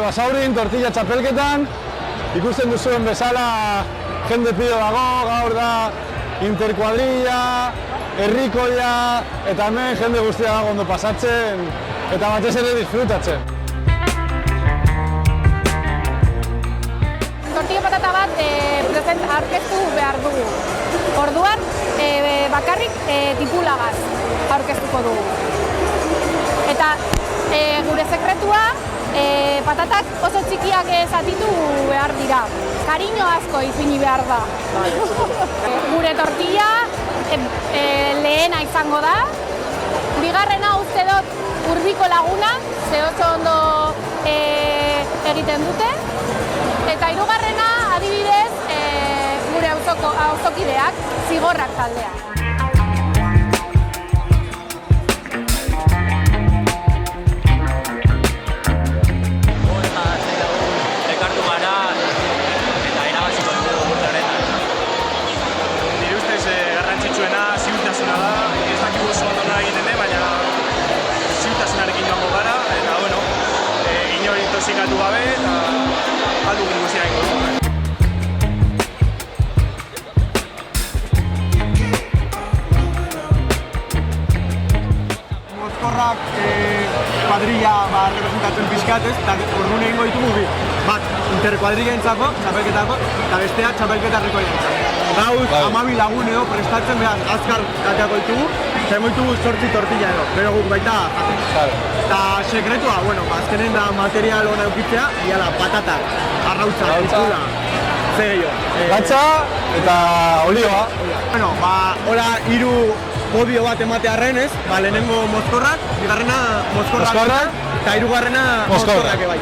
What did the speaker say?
Basaurin tortilla txapelketan, ikusten duzuen bezala jende pido dago, gaur da interkuadrilla, herrikoia, eta hemen jende guztia dago ondo pasatzen, eta batez ere disfrutatzen. Tortilla patata bat aurkeztu behar dugu. Orduan, bakarrik tipulagaz aurkeztuko dugu. Eta gure sekretua, patatak oso txikiak zatitu behar dira. Kariño asko ipini behar da. Gure tortilla lehena izango da. Bigarrena uste dut Urbiko Laguna, ze oso ondo egiten dute. Eta hirugarrena adibidez gure auzokideak, Zigorrak taldea. Zikatu gabe eta aldu guztia ingo dugu. Mozkorrak kuadrilla representatzen pixkatez, eta orduan egingo ditugu bi. Bat, interkuadrilla entzako, txapelketako, eta bestea txapelketa herrikoientzako. Gauz, 12 lagun edo prestatzen behar azkar kateako ditugu, eta ditugu 8 tortilla edo, pero guk baita jaten. Eta sekretua, azkenen da material hona eukitzea, diala patatak, arrautza, tipula, ze gehiago. Gatza eta olioa. Hola, hiru podio bat ematearren ez, lehenengo mozkorrak, bigarrena mozkorrak, eta hirugarrena mozkorrak ebai.